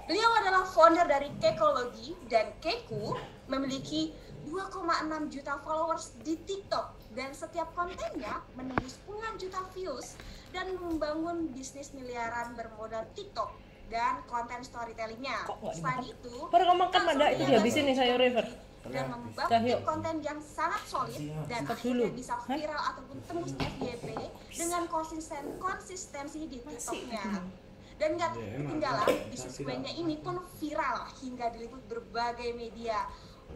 Beliau adalah founder dari Kekologi dan Keku memiliki 2,6 juta followers di TikTok dan setiap kontennya menembus puluhan juta views dan membangun bisnis miliaran bermodal TikTok dan konten storytellingnya. Selain itu, baru kamu makan Manda itu dihabisin nih sayur river dan membangun konten yang sangat solid dan akhirnya bisa viral ataupun tembus FYP dengan konsistensi di TikToknya. Dan gak ketinggalan, bisnis kuenya ini pun viral hingga diliput berbagai media.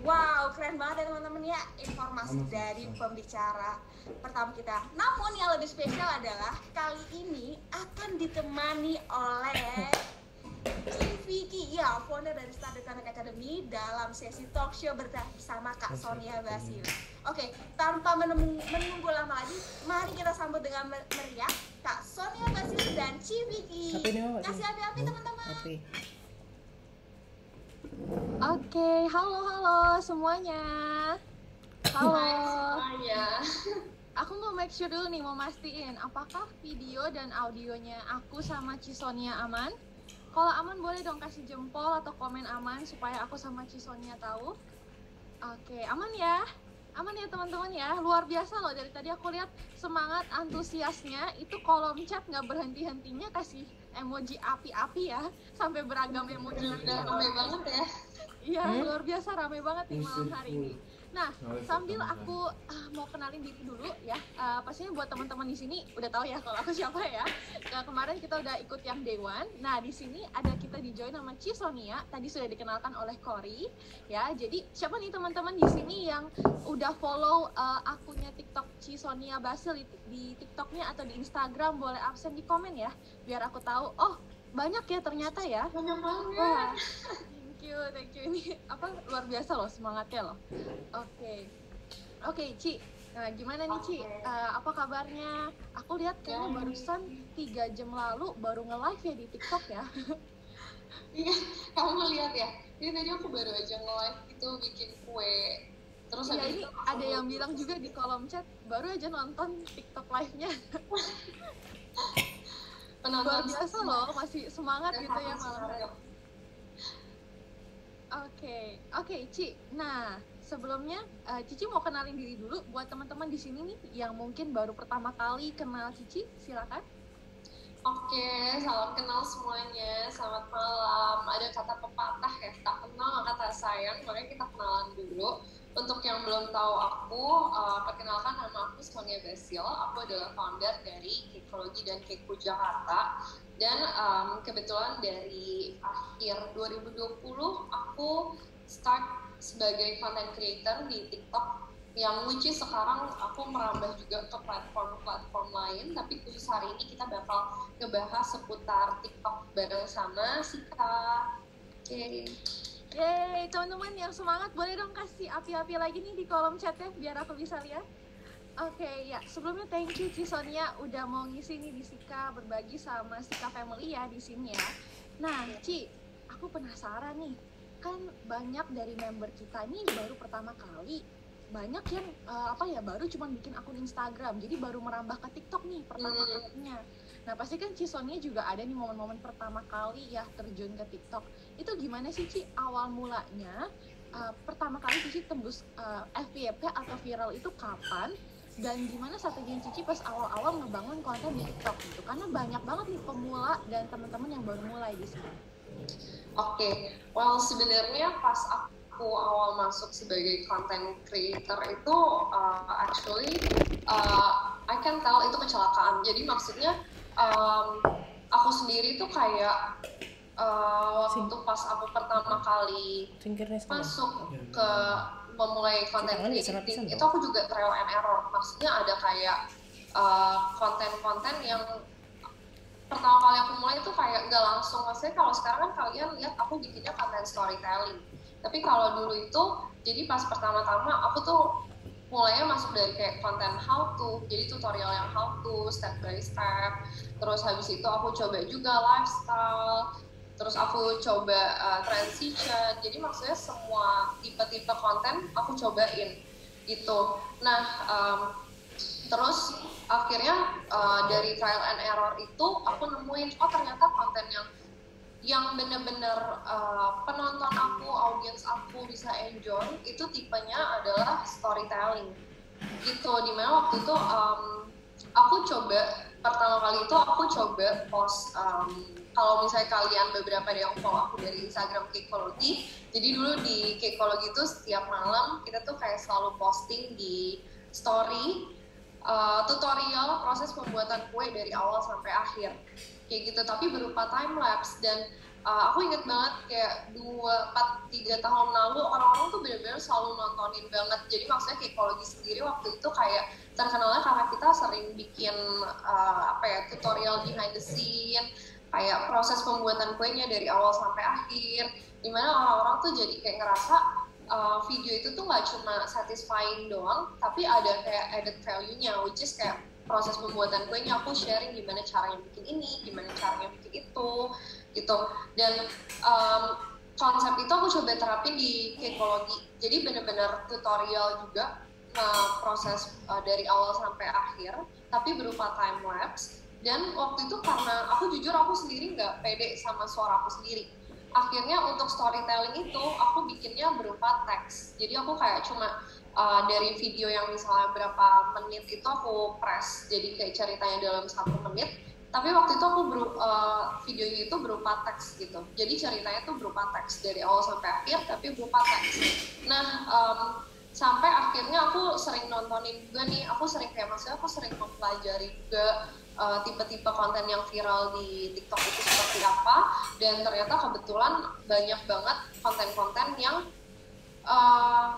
Wow, keren banget ya teman-teman ya informasi dari pembicara pertama kita. Namun yang lebih spesial adalah kali ini akan ditemani oleh Vicky, ya, founder dari Standard Connect Academy dalam sesi talk show bersama Kak Sonia Basil. Oke, tanpa menunggu lama lagi, mari kita sambut dengan meriah Kak Sonia Basil dan Vicky. Kasih api-api teman-teman. Oke, halo semuanya. Halo. Semuanya. Aku mau make sure dulu nih, mau mastiin apakah video dan audionya aku sama Cisonia aman? Kalau aman boleh dong kasih jempol atau komen aman supaya aku sama Cisonia tahu. Oke, aman ya? Aman ya teman-teman ya, luar biasa loh, dari tadi aku lihat semangat antusiasnya, itu kolom chat nggak berhenti-hentinya kasih emoji api-api ya, sampai beragam emoji. Ramai banget ya. Iya, luar biasa ramai banget nih malam hari ini. Nah, sambil aku mau kenalin diri dulu ya, pastinya buat teman-teman di sini udah tahu ya kalau aku siapa ya. Kemarin kita udah ikut yang Day One. Nah, di sini ada kita di join sama Cisonia. Tadi sudah dikenalkan oleh Cory ya. Jadi siapa nih teman-teman di sini yang udah follow akunnya TikTok Cisonia Basil di TikToknya atau di Instagram, boleh absen di komen ya, biar aku tahu. Oh, banyak ya ternyata ya. Banyak banget. Wah. Thank you, ini apa luar biasa loh semangatnya loh. Oke, Ci. Nah, gimana nih Ci? Apa kabarnya? Aku lihat kayaknya barusan 3 jam lalu baru nge-live ya di TikTok ya. Iya, kamu ngeliat ya? Ini tadi aku baru aja nge-live itu bikin kue. Terus ya, ini ada yang bilang juga di kolom chat baru aja nonton TikTok live-nya. Luar biasa loh, masih semangat gitu ya malam hari. Oke, Ci. Nah, sebelumnya Cici mau kenalin diri dulu buat teman-teman di sini nih yang mungkin baru pertama kali kenal Cici, silakan. Oke, salam kenal semuanya. Selamat malam. Ada kata pepatah ya, tak kenal maka tak sayang. Makanya kita kenalan dulu. Untuk yang belum tahu aku, perkenalkan nama aku Sonia Basil. Aku adalah founder dari Kekologi dan Keku Jakarta. Dan kebetulan dari akhir 2020 aku start sebagai content creator di TikTok, yang which is sekarang aku merambah juga ke platform-platform lain, tapi khusus hari ini kita bakal ngebahas seputar TikTok bareng sama Sika. Yeay, teman-teman yang semangat boleh dong kasih api-api lagi nih di kolom chatnya biar aku bisa lihat. Oke, ya sebelumnya thank you Cisonia udah mau ngisi nih di Sika, berbagi sama Sika Family ya di sini ya. Nah, Ci, aku penasaran nih, kan banyak dari member kita ini baru pertama kali, banyak yang baru cuma bikin akun Instagram, jadi baru merambah ke TikTok nih pertama kalinya. Nah, pasti kan Cisonia juga ada nih momen-momen pertama kali ya terjun ke TikTok. Itu gimana sih Ci awal mulanya? Pertama kali Cici tembus FYP atau viral itu kapan? Dan gimana strategi Cici pas awal-awal ngebangun konten di TikTok gitu? Karena banyak banget nih pemula dan teman-teman yang baru mulai di sini. Oke, well sebenarnya pas aku awal masuk sebagai content creator itu actually I can tell itu kecelakaan. Jadi maksudnya aku sendiri tuh kayak waktu pas aku pertama kali masuk ke memulai konten creating itu aku juga trial and error. Maksudnya ada kayak konten-konten yang pertama kali aku mulai itu kayak nggak langsung. Maksudnya kalau sekarang kan kalian lihat aku bikinnya konten storytelling, tapi kalau dulu itu jadi pas pertama-tama aku tuh mulainya masuk dari kayak konten how to, jadi tutorial yang how to step by step. Terus habis itu aku coba juga lifestyle, terus aku coba transition. Jadi maksudnya semua tipe-tipe konten aku cobain gitu. Nah, terus akhirnya dari trial and error itu aku nemuin, oh ternyata konten yang yang bener-bener penonton aku, audiens aku bisa enjoy, itu tipenya adalah storytelling gitu. Dimana waktu itu aku coba pertama kali itu aku coba post, kalau misalnya kalian beberapa ada yang follow aku dari Instagram Cakeology, jadi dulu di Cakeology itu setiap malam kita tuh kayak selalu posting di story tutorial proses pembuatan kue dari awal sampai akhir kayak gitu, tapi berupa time lapse. Dan aku inget banget kayak 2, 4, 3 tahun lalu orang-orang tuh benar-benar selalu nontonin banget. Jadi maksudnya Cakeology sendiri waktu itu kayak terkenalnya karena kita sering bikin tutorial behind the scene, kayak proses pembuatan kuenya dari awal sampai akhir, dimana orang-orang tuh jadi kayak ngerasa video itu tuh nggak cuma satisfying doang, tapi ada kayak added value-nya, which is kayak proses pembuatan kuenya aku sharing gimana caranya bikin ini, gimana caranya bikin itu, gitu. Dan konsep itu aku coba terapin di Cakeology. Jadi bener-bener tutorial juga, proses dari awal sampai akhir, tapi berupa time lapse. Dan waktu itu karena aku jujur aku sendiri nggak pede sama suara aku sendiri, akhirnya untuk storytelling itu aku bikinnya berupa teks. Jadi aku kayak cuma dari video yang misalnya berapa menit itu aku press jadi kayak ceritanya dalam 1 menit, tapi waktu itu aku videonya itu berupa teks gitu. Jadi ceritanya tuh berupa teks dari awal sampai akhir tapi berupa teks. Nah sampai akhirnya aku sering nontonin juga nih, aku sering mempelajari juga tipe-tipe konten yang viral di TikTok itu seperti apa, dan ternyata kebetulan banyak banget konten-konten yang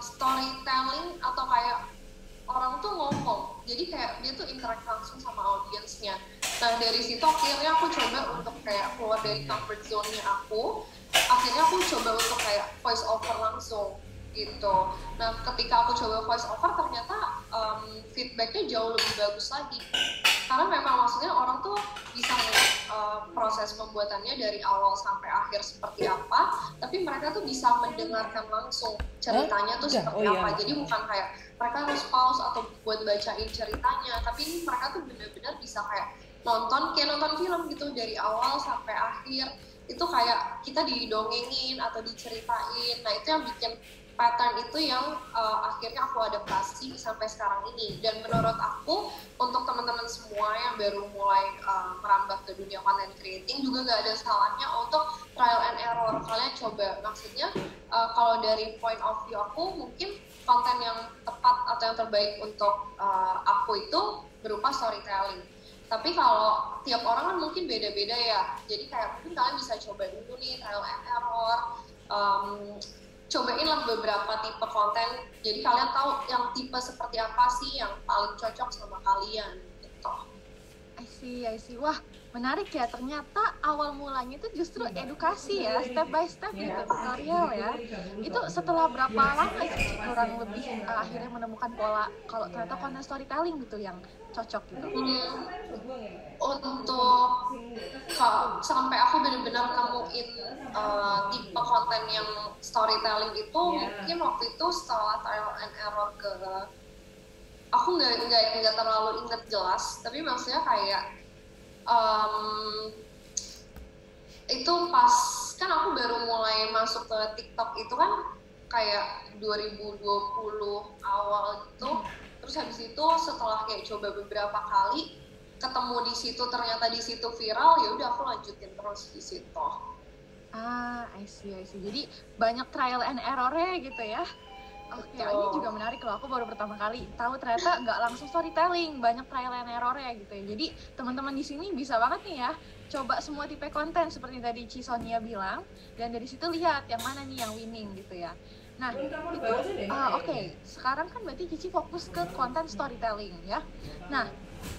storytelling atau kayak orang tuh ngomong, jadi kayak dia tuh interact langsung sama audiensnya. Nah dari situ akhirnya aku coba untuk kayak keluar dari comfort zone-nya aku, akhirnya aku coba untuk kayak voice over langsung gitu. Nah ketika aku coba voice over ternyata feedbacknya jauh lebih bagus lagi, karena memang maksudnya orang tuh bisa melihat proses pembuatannya dari awal sampai akhir seperti apa, tapi mereka tuh bisa mendengarkan langsung ceritanya tuh seperti apa. Jadi bukan kayak mereka harus pause atau buat bacain ceritanya, tapi ini mereka tuh benar-benar bisa kayak nonton film gitu dari awal sampai akhir. Itu kayak kita didongengin atau diceritain. Nah itu yang bikin pattern itu yang akhirnya aku adaptasi sampai sekarang ini. Dan menurut aku untuk teman-teman semua yang baru mulai merambah ke dunia content creating juga gak ada salahnya untuk trial and error. Kalian coba, maksudnya kalau dari point of view aku mungkin konten yang tepat atau yang terbaik untuk aku itu berupa storytelling. Tapi kalau tiap orang kan mungkin beda-beda ya, jadi kayak mungkin kalian bisa coba dulu nih trial and error, cobain lah beberapa tipe konten, jadi kalian tahu yang tipe seperti apa sih yang paling cocok sama kalian gitu. I see. Wah, menarik ya, ternyata awal mulanya itu justru edukasi ya, step by step gitu, tutorial ya. Itu setelah berapa lama sih kurang lebih akhirnya menemukan pola kalau ternyata konten storytelling gitu yang cocok gitu? Untuk sampai aku benar-benar nemuin tipe konten yang storytelling itu mungkin waktu itu setelah trial and error aku nggak terlalu inget jelas, tapi maksudnya kayak itu pas kan aku baru mulai masuk ke TikTok itu kan kayak 2020 awal gitu. Terus habis itu setelah kayak coba beberapa kali ketemu di situ, ternyata di situ viral, ya udah aku lanjutin terus di situ. I see. Jadi banyak trial and error-nya gitu ya. Oke, ini juga menarik loh. Aku baru pertama kali tahu ternyata nggak langsung storytelling, banyak trial and error-nya gitu ya. Jadi teman-teman di sini bisa banget nih ya, coba semua tipe konten seperti tadi Cisonia bilang, dan dari situ lihat yang mana nih yang winning gitu ya. Nah, itu oke. Sekarang kan berarti Cici fokus ke konten storytelling ya. Nah,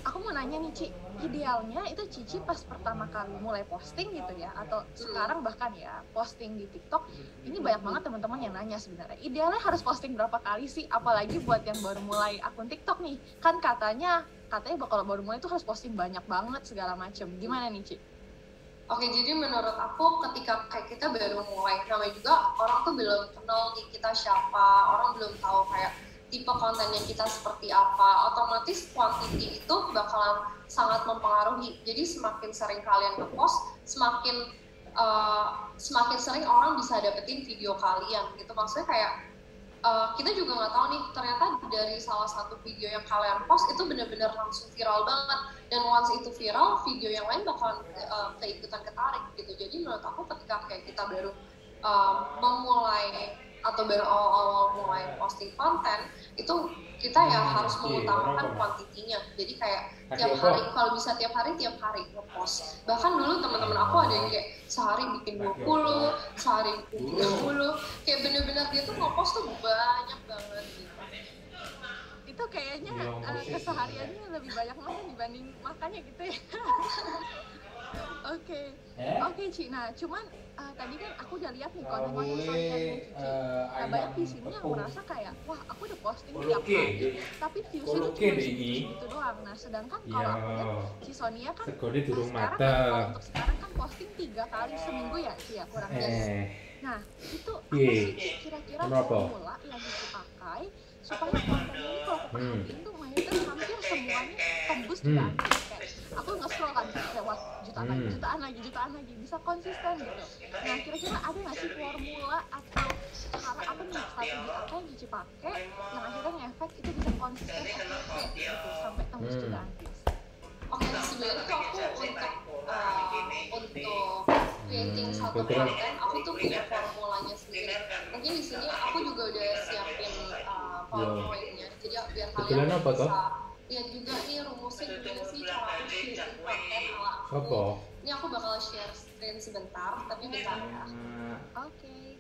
aku mau nanya nih Ci, idealnya itu Cici pas pertama kali mulai posting gitu ya, atau sekarang bahkan ya posting di TikTok, ini banyak banget teman-teman yang nanya sebenarnya idealnya harus posting berapa kali sih, apalagi buat yang baru mulai akun TikTok nih, kan katanya kalau baru mulai itu harus posting banyak banget segala macem. Gimana nih Ci? Oke, jadi menurut aku ketika kayak kita baru mulai, namanya juga orang tuh belum kenal nih kita siapa, orang belum tahu kayak tipe kontennya kita seperti apa, otomatis quantity itu bakalan sangat mempengaruhi. Jadi semakin sering kalian ngepost, semakin semakin sering orang bisa dapetin video kalian gitu. Maksudnya kayak kita juga nggak tahu nih, ternyata dari salah satu video yang kalian post itu benar-benar langsung viral banget, dan once itu viral, video yang lain bakalan keikutan ketarik gitu. Jadi menurut aku ketika kayak kita baru memulai atau baru awal-awal mulai posting konten, itu kita ya harus mengutamakan kuantitinya. Jadi kayak tiap hari, kalau bisa tiap hari ngepost. Bahkan dulu teman-teman aku ada yang kayak sehari bikin 20, sehari bikin 30, kayak bener-bener dia tuh ngepost tuh banyak banget gitu. Itu kayaknya kesehariannya lebih banyak makan dibanding makannya gitu ya. Oke, Ci. Nah, cuman tadi kan aku udah lihat nih konten-konten Cici. Nah, banyak di sini yang merasa kayak, wah, aku udah posting tiap hari, tapi views-nya tuh cuma segitu doang. Nah, sedangkan kalau aku lihat Ci Sonia kan sekarang untuk sekarang kan posting 3 kali seminggu ya, Ci, ya kurang lebih. Nah, itu apa sih kira-kira formula yang Cici pakai supaya konten ini kalau aku perhatiin tuh mayoritas hampir semuanya tembus diganti. Aku nge-scroll kan lewat jutaan lagi bisa konsisten gitu. Nah, kira-kira ada nggak sih formula atau cara apa nih, strategi apa yang Cici pakai yang akhirnya ngefek itu bisa konsisten gitu sampai tembus diganti? Oke, sebenarnya tuh aku untuk creating satu konten, aku tuh punya formulanya sendiri. Mungkin di sini aku juga udah siapin PowerPoint-nya, jadi biar kalian bisa lihat juga nih rumusnya gimana sih cara aku creating konten ala aku. Ini aku bakal share screen sebentar, tapi bentar ya. Oke.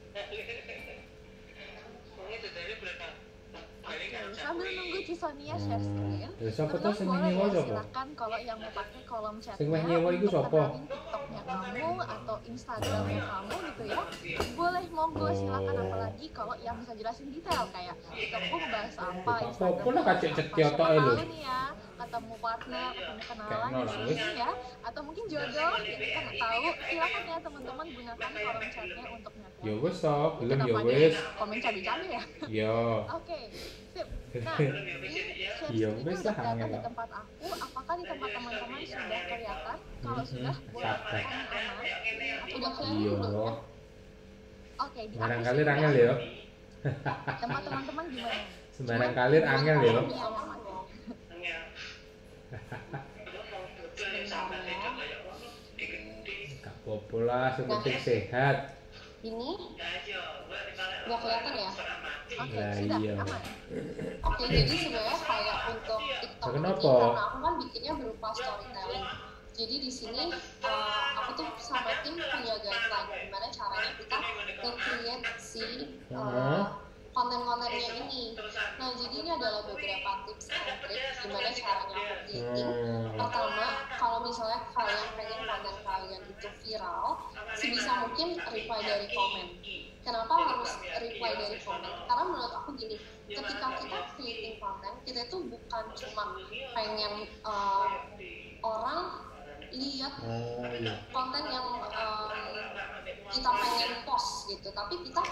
Sambil nunggu Ci Sonia share screen, teman-teman boleh ya silakan kalau yang mau pakai kolom chatnya untuk kenalin TikToknya kamu atau Instagramnya kamu gitu ya, boleh, monggo silakan. Apalagi kalau yang bisa jelasin detail kayak TikTokku ngebahas apa, Instagramnya apa, siapa tahu nih ya ketemu partner, ketemu kenalan di sini ya, atau mungkin jodoh ya, kita nggak tahu. Silakan ya teman-teman gunakan kolom chatnya untuk network. Ya wes toh, belum ya wes. Komen cabe-cabe ya. Iya. Oke, sip. Nah, ini share screen udah kelihatan di tempat aku. Apakah di tempat teman-teman sudah kelihatan? Kalau sudah, boleh komen aman. Udah kelihatan belum ya? Oke, di Sembarang kalir angel ya. tempat teman-teman gimana? Sembarang kalir angel ya. Gak apa-apa lah, yang penting sehat. Ini udah kelihatan ya? Oke, Nah, sudah iya. aman. Oke, jadi sebenarnya kayak untuk TikTok ini, Kenapa? karena aku kan bikinnya berupa storytelling. Jadi di sini aku tuh sama tim punya guideline gimana caranya kita nge-create si konten-kontennya ini. Nah, jadi ini adalah beberapa tips and trik gimana caranya aku creating. Pertama, kalau misalnya kalian pengen konten kalian itu viral, sebisa mungkin reply dari komen. Kenapa harus reply dari komen? Karena menurut aku gini, ketika kita creating konten, kita itu bukan cuma pengen orang lihat konten yang kita pengen post gitu, tapi kita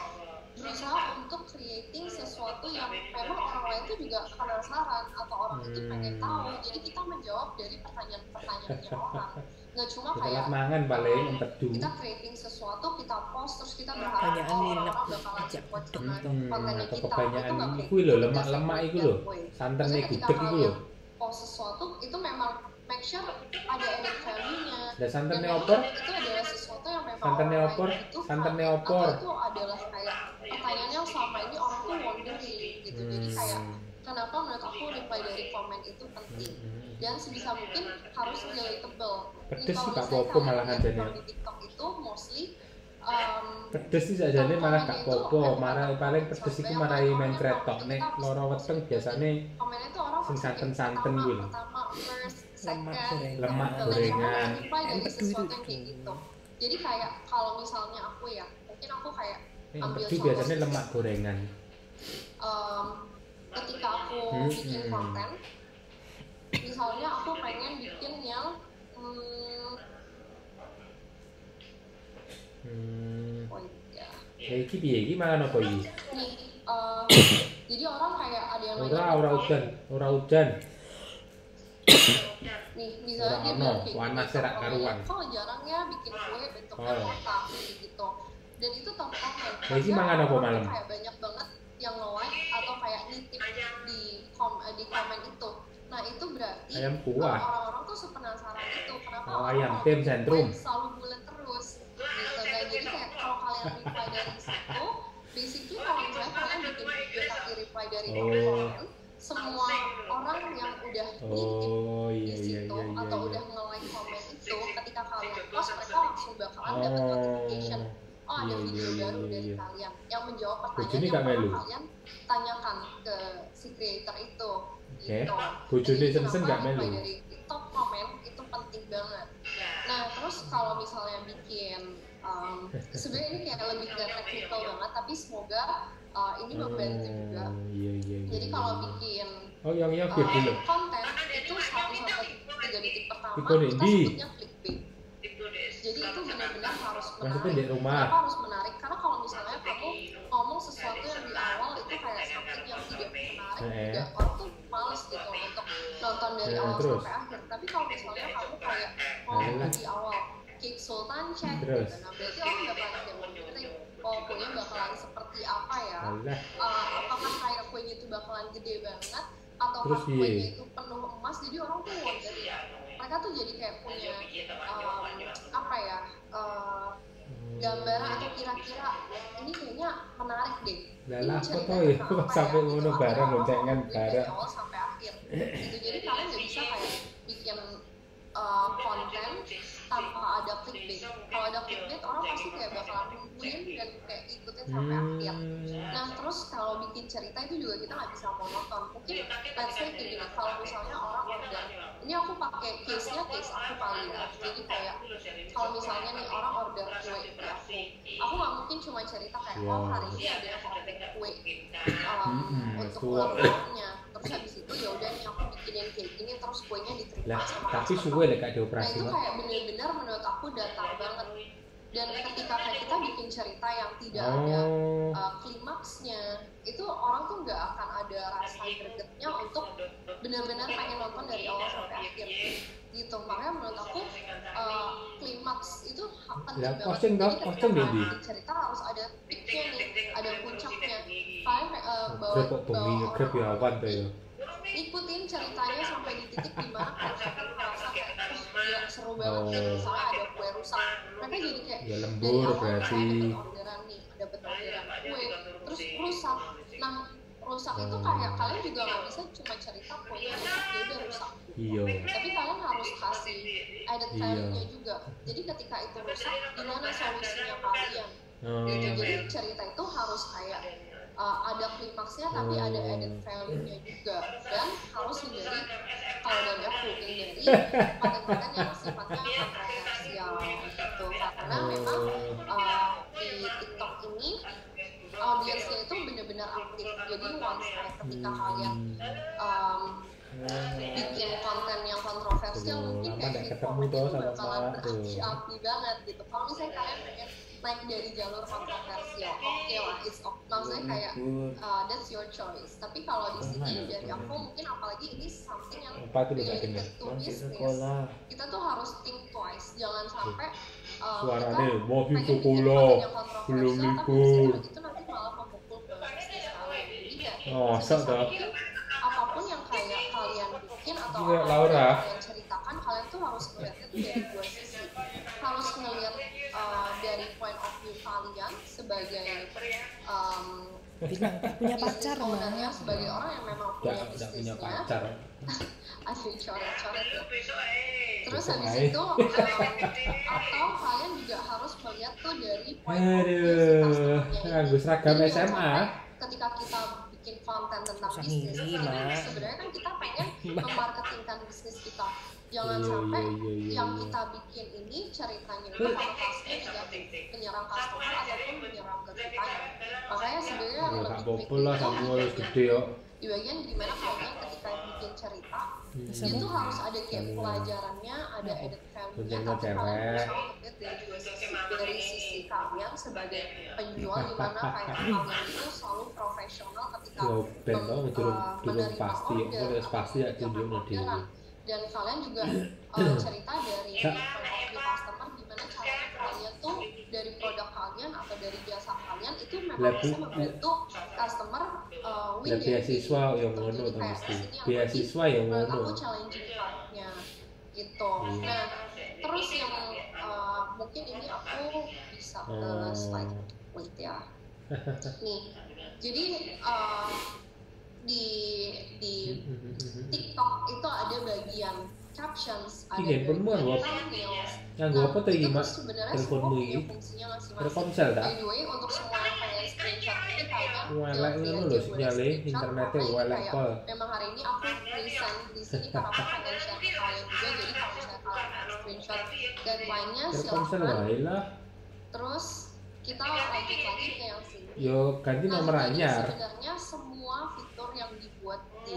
berusaha untuk creating sesuatu yang memang orang lain tuh juga penasaran atau orang itu pengen tahu. Jadi kita menjawab dari pertanyaan-pertanyaannya orang, nggak cuma kayak mangan paling empedu. Kita creating sesuatu, kita post, terus kita berharap orang bakalan support dengan kontennya kita. Kebanyakan itu lho, lemak-lemak itu lho, santannya gudeg itu lho. Post sesuatu itu memang make sure ada added value-nya. Dan santannya opor? Itu adalah sesuatu yang memang santannya opor, santannya opor. Itu adalah kayak pertanyaan yang selama ini orang tuh wondering gitu. Jadi kayak kenapa menurut aku reply dari komen itu penting. Dan sebisa mungkin harus relatable. Pedes sih gak apa-apa malahan jadinya. Di TikTok itu mostly pedes sih sajane malah gak apa-apa. Marah paling pedes iku marahi main kretok nek loro weteng biasane sing santen-santen kuwi lho. Lemak gorengan. Gitu. Jadi kayak kalau misalnya aku ya, mungkin aku kayak ambil contoh biasanya lemak gorengan. Ketika aku bikin konten, misalnya aku pengen bikin yang ya iki piye iki mangan apa iki? Nih, jadi orang kayak ada yang ora udan. nih misalnya dia bilang kayak warna gitu, serak karuan. kok jarang ya bikin kue bentuknya kotak gitu. Dan itu top comment. Nah, ini mangan apa malam? Kayak banyak banget yang nge-like atau kayak nitip di komen itu. Nah itu berarti ayam kuah. orang-orang tuh sepenasaran itu kenapa ayam tim sentrum selalu bulat terus gitu. Dan jadi kayak kalau kalian reply dari situ, basically kalau misalnya kalian bikin video tapi reply dari komen, semua orang yang udah nitip di situ atau udah nge-like komen itu, ketika kalian post mereka langsung bakalan dapat notification. Oh ada video baru dari kalian yang menjawab pertanyaan yang pernah kalian tanyakan ke si creator itu. Gitu. Bojone sen nggak melu. Dari top komen itu penting banget. Nah terus kalau misalnya bikin sebenarnya ini kayak lebih ke teknikal banget, tapi semoga ini membantu juga. Jadi kalau bikin konten itu 1-3 detik pertama kita sebutnya clickbait. Jadi itu benar-benar harus menarik. Kenapa harus menarik? Karena kalau misalnya kamu ngomong sesuatu yang di awal itu kayak something yang tidak menarik, juga orang tuh males gitu untuk nonton dari awal sampai akhir. Tapi kalau misalnya kamu kayak ngomong di awal cake sultan check gitu, nah berarti orang bakalan demonstrate kuenya bakalan seperti apa ya, apakah kayak kuenya itu bakalan gede banget atau kuenya itu penuh emas. Jadi orang tuh wonder ya, mereka tuh jadi kayak punya apa ya, gambaran atau kira-kira ini kayaknya menarik deh. Lah apa tuh ya sampai ngono bareng goncengan bareng awal sampai akhir gitu. Jadi kalian nggak bisa kayak bikin konten tanpa ada clickbait. Kalau ada clickbait orang pasti kayak bakalan nungguin dan kayak ikutin sampai akhir. Nah terus kalau bikin cerita itu juga kita nggak bisa monoton. Mungkin let's say kayak gini, kalau misalnya orang order, ini aku pakai case-nya case aku kali ya. Jadi kayak kalau misalnya nih orang order kue di aku nggak mungkin cuma cerita kayak hari ini ada order kue untuk ulang tahunnya. Terus habis itu ya udah nih aku bikinin kayak gini terus kuenya diterima sama tapi suwe lek gak dioperasi. Nah itu kayak bener-bener menurut aku datar banget. Dan ketika kayak kita bikin cerita yang tidak ada klimaksnya, itu orang tuh nggak akan ada rasa gregetnya untuk benar-benar pengen nonton dari awal sampai akhir gitu. Makanya menurut aku klimaks itu penting banget. Jadi ketika bikin cerita harus ada peaknya nih, ada puncaknya. Kalian bawa ikutin ceritanya sampai di titik dimana kalian merasa kayak gila seru banget nih, misalnya ada kue rusak, mereka jadi kayak ya lembur dari awal berarti dapat orderan kue terus rusak. Nah rusak itu kayak kalian juga nggak bisa cuma cerita kuenya rusak dia udah rusak, tapi kalian harus kasih added value-nya juga. Jadi ketika itu rusak gimana solusinya kalian gitu. Jadi cerita itu harus kayak ada klimaksnya tapi ada added value-nya juga, dan harus hindari kalau dari aku hindari konten-konten yang sifatnya kontroversial gitu. Karena memang di TikTok ini audiensnya itu benar-benar aktif. Jadi once ketika kalian bikin konten yang kontroversial mungkin kayak hip-hop itu bakalan berapi-api banget gitu. Kalau misalnya kalian pengen naik dari jalur kontroversial, oke lah, it's okay. Maksudnya kayak that's your choice. Tapi kalau di sini dari aku mungkin apalagi ini something yang related to business, kita tuh harus think twice. Jangan sampai suaranya mau pengen bikin kola konten yang kontroversial tapi itu nanti malah memukul ke bisnis kalian. Jadi kayak apapun yang kayak kalian bikin atau kalian ceritakan, kalian tuh harus melihatnya tuh dari dua sisi. Harus ngelihat dari point of view kalian sebagai punya pacar ownernya, sebagai orang yang memang punya punya bisnisnya. pacar. Aduh coret-coret ya. Terus habis itu atau kalian juga harus melihat tuh dari point of view si customer-nya ini. Seragam SMA. Ketika kita bikin konten tentang bisnis, sebenarnya kan kita pengen memarketingkan bisnis kita. Jangan sampai yang kita bikin ini ceritanya itu konotasinya negatif, menyerang customer ataupun menyerang ke kita. Makanya sebenarnya lebih baik di bagian gimana kalian ketika bikin cerita itu harus ada kayak pelajarannya, ada added value-nya, tapi kalian berusaha untuk lihat dari dua sisi. Dari sisi kalian sebagai penjual, dimana kayak kalian itu selalu profesional ketika menerima order, dan kalian juga cerita dari point of view customer gimana cara kalian tuh dari produk kalian atau dari jasa kalian itu memang bisa membantu customer win Lah beasiswa yang ngono jadi to kayak mesti. ini yang Beasiswa yang menurut ngono. aku challenging partnya gitu. Iya. Nah terus yang mungkin ini aku bisa ke slide wait ya nih jadi di TikTok itu ada bagian captions, ada handphonemu bagian apa? thumbnails. Nganggo apa tuh iki, itu Mak? sebenarnya Teleponmu semua iki? punya fungsinya masing-masing. Telkomsel ta? By the way, untuk semua yang pengen screenshot ini kalian Welek ngono lho sinyale internetnya welek pol. memang hari ini aku present di sini karena aku pengen share ke kalian juga, jadi kalau misalnya kalian pengen screenshot guideline-nya Telkomsel silahkan. wae lah. Terus kita lanjut lagi ke yang sini. Yo ganti nomor Jadi anyar. sebenarnya semua fitur yang dibuat di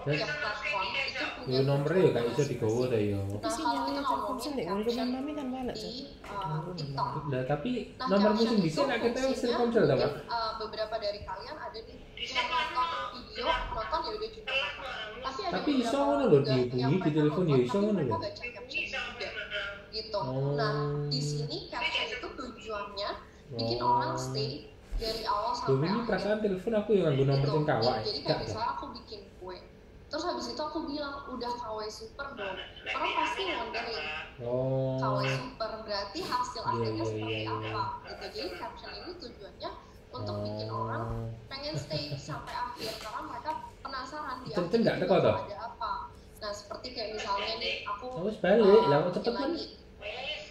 tiap platform itu punya Yo nomornya yo gak iso digowo ta yo. Nah, Tapi kalau kita sinyalnya Telkomsel nek ngomongin rumah caption mami kan walek di tuh. TikTok. Lah tapi Nah, nomormu caption sing dhisik itu nek kita wis fungsinya Telkomsel ta, Pak? mungkin, beberapa dari kalian ada nih yang nonton video, nonton ya udah cuma nonton. Tapi ada iso beberapa ngono orang lho, juga dihubungi yang di mereka telepon ya nonton, iso tapi ngono mereka lho. baca caption juga gitu. Oh. Nah, di sini caption itu tujuannya bikin orang stay dari awal Lho sampai ini akhir. perasaan telepon aku yang nganggo nomor sing kawak. Jadi kayak misalnya aku bikin kue, terus habis itu aku bilang udah KW super dong, orang pasti wondering Oh. KW super berarti hasil Iya, akhirnya iya, seperti iya, iya. apa gitu. Jadi caption ini tujuannya untuk bikin orang pengen stay sampai akhir karena mereka penasaran di akhir Cen-cen nggak itu teko toh? ada apa. Nah seperti kayak misalnya nih aku Oh, wis balik, lah kok bikin cepet kan? lagi.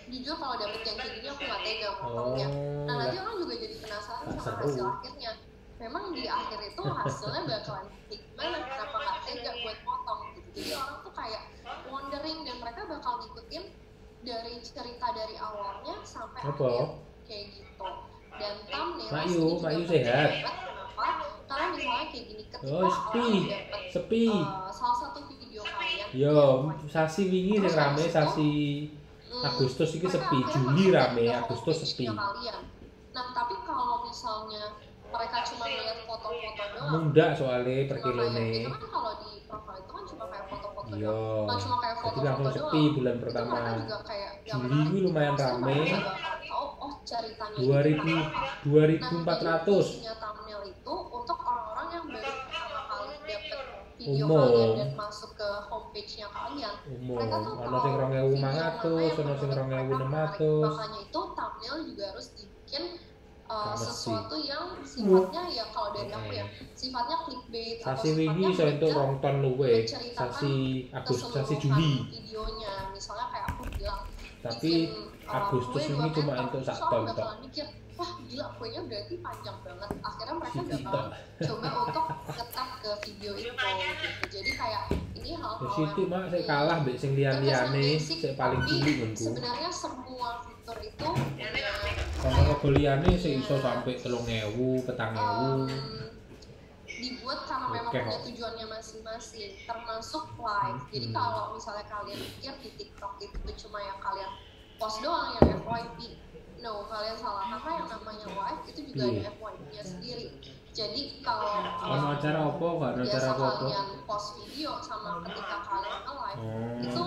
Jujur kalau dapet yang kayak gini aku nggak tega Oh. potongnya. Nah nanti orang juga jadi penasaran Tak sama seru. hasil akhirnya. Memang di akhir itu hasilnya bakalan kayak gimana? Kenapa nggak tega buat potong gitu? Jadi orang tuh kayak wondering dan mereka bakal ngikutin dari cerita dari awalnya sampai Apa? akhir kayak gitu. Dan thumbnail Mayu, ini juga Mayu penting sehat. banget. Kenapa? Karena misalnya kayak gini ketika Oh, sepi. orang dapet Sepi. salah satu video kalian Yo, yang sasi wingi sing rame sasi Agustus iki sepi, Juli rame, Agustus sepi. Kalian. Nah, tapi kalau misalnya mereka cuma melihat foto-foto doang, Mundak soalnya per cuma kayak kilone. itu kan kalau di profile itu kan cuma kayak foto-foto Iya. doang. Kalau cuma kayak Jadi foto-foto langsung doang. sepi bulan Itu pertama. mereka juga kayak yang Juli menarik ini lumayan gitu. Maksudnya rame. mereka bakal tahu, oh ceritanya 2000 ini tentang apa. 2400. Fungsinya thumbnail itu untuk orang-orang yang baru pertama kali dapet video Umum. kalian dan masuk ke homepage-nya kalian. Umum, Mereka tuh ono sing 2500, ono sing 2600. Makanya itu thumbnail juga harus dibikin Gak mesti. sesuatu yang sifatnya ya kalau dari aku ya sifatnya clickbait atau Sasi wingi iso entuk benar-benar 2 ton luwe. menceritakan Sasi Agustus, sasi keseluruhan Juli. videonya. Misalnya kayak aku bilang Tapi bikin, Agustus kue ini 2 cuma meter, entuk terus 1 orang ton tok. bakalan mikir wah gila kuenya berarti panjang banget. Akhirnya mereka Gitu, bakalan coba untuk nge-tag ke video itu gitu. Jadi kayak ini hal-hal Wis sithik mak sik kalah mbek sing liyan-liyane, sik paling cilik nggonku. sebenarnya semua fitur itu punya Kalau rego liyane sik iso sampai 3000, 4000. dibuat karena memang Oke, punya kok. tujuannya masing-masing, termasuk live. Jadi kalau misalnya kalian pikir di TikTok itu cuma yang kalian post doang yang FYP, no, kalian salah. Karena yang namanya live itu juga ada Iya. FYP-nya sendiri. Jadi kalau Ono acara apa, gak ono biasa acara apa-apa. kalian post video sama ketika kalian nge-live itu